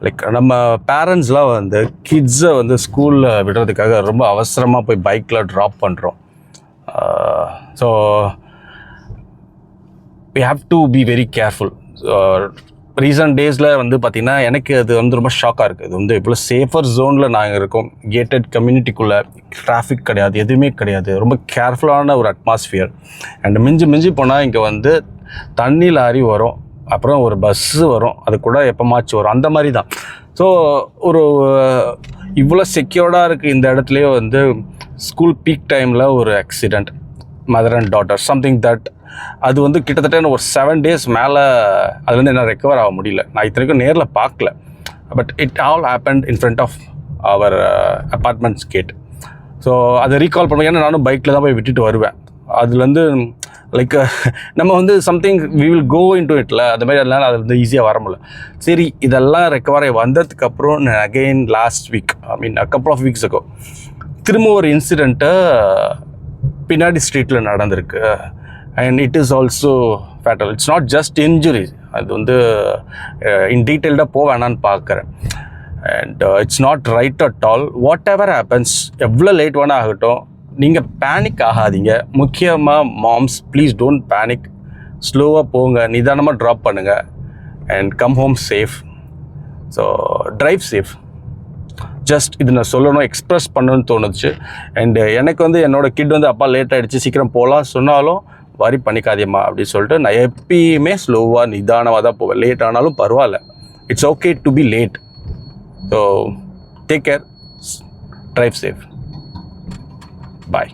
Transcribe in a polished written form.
Like நம்ம பேரண்ட்ஸ்லாம் வந்து கிட்ஸை வந்து ஸ்கூலில் விடுறதுக்காக ரொம்ப அவசரமாக போய் பைக்கில் ட்ராப் பண்ணுறோம். So we have to be very careful. Recent டேஸில் வந்து பார்த்திங்கன்னா எனக்கு அது வந்து ரொம்ப ஷாக்காக இருக்குது. இது வந்து இவ்வளோ சேஃபர் ஜோனில் நாங்கள் இருக்கோம், கேட்டட் கம்யூனிட்டிக்குள்ளே, டிராஃபிக் கிடையாது, எதுவுமே கிடையாது, ரொம்ப கேர்ஃபுல்லான ஒரு அட்மாஸ்ஃபியர். அண்ட் மிஞ்சி போனால் இங்கே வந்து தண்ணி லாரி வரும், அப்புறம் ஒரு பஸ்ஸு வரும், அது கூட எப்போமாச்சும் வரும், அந்த மாதிரி தான். ஸோ ஒரு இவ்வளோ செக்யூர்டாக இருக்குது இந்த இடத்துலையே வந்து ஸ்கூல் பீக் டைமில் ஒரு accident, mother and daughter, something that. அது வந்து கிட்டத்தட்ட ஒரு 7 days மேலே அதுலேருந்து என்ன ரெக்கவர் ஆக முடியல. நான் இத்தனைக்கும் நேரில் பார்க்கல, but it all happened in front of our apartments gate. So அதை ரீகால் பண்ணுவேன், ஏன்னா நானும் பைக்கில் தான் போய் விட்டுட்டு வருவேன். அதுலேருந்து லைக் நம்ம வந்து something we will go in to detail, அது மாதிரி அதனால அது வந்து ஈஸியாக வர முடியல. சரி, இதெல்லாம் ரெக்கவர் ஆகி வந்ததுக்கப்புறம் again last week, I mean couple of weeks ago, திரும்ப ஒரு இன்சிடெண்ட்டை பின்னாடி ஸ்ட்ரீட்டில் நடந்திருக்கு. And it is also fatal. It's not just injury, அது வந்து இன் டீட்டெயில்டாக வேணான்னு பார்க்குறேன். And it's not right at all. Whatever happens, எவ்வளோ லேட் வேணால் ஆகட்டும், நீங்கள் பேனிக் ஆகாதீங்க. முக்கியமாக மாம்ஸ், ப்ளீஸ் டோன்ட் பேனிக். ஸ்லோவாக போங்க, நிதானமாக ட்ராப் பண்ணுங்கள், and come home safe. So drive safe. Just இது நான் சொல்லணும், எக்ஸ்ப்ரெஸ் பண்ணணும்னு தோணுச்சு. அண்டு எனக்கு வந்து என்னோடய கிட் வந்து அப்பா லேட் ஆகிடுச்சு, சீக்கிரம் போகலாம் சொன்னாலும் வரி பண்ணிக்காதேம்மா அப்படின்னு சொல்லிட்டு நான் எப்பயுமே ஸ்லோவாக நிதானமாக தான் போவேன். லேட் ஆனாலும் பரவாயில்ல, it's okay to be late. So take care, drive safe, bye.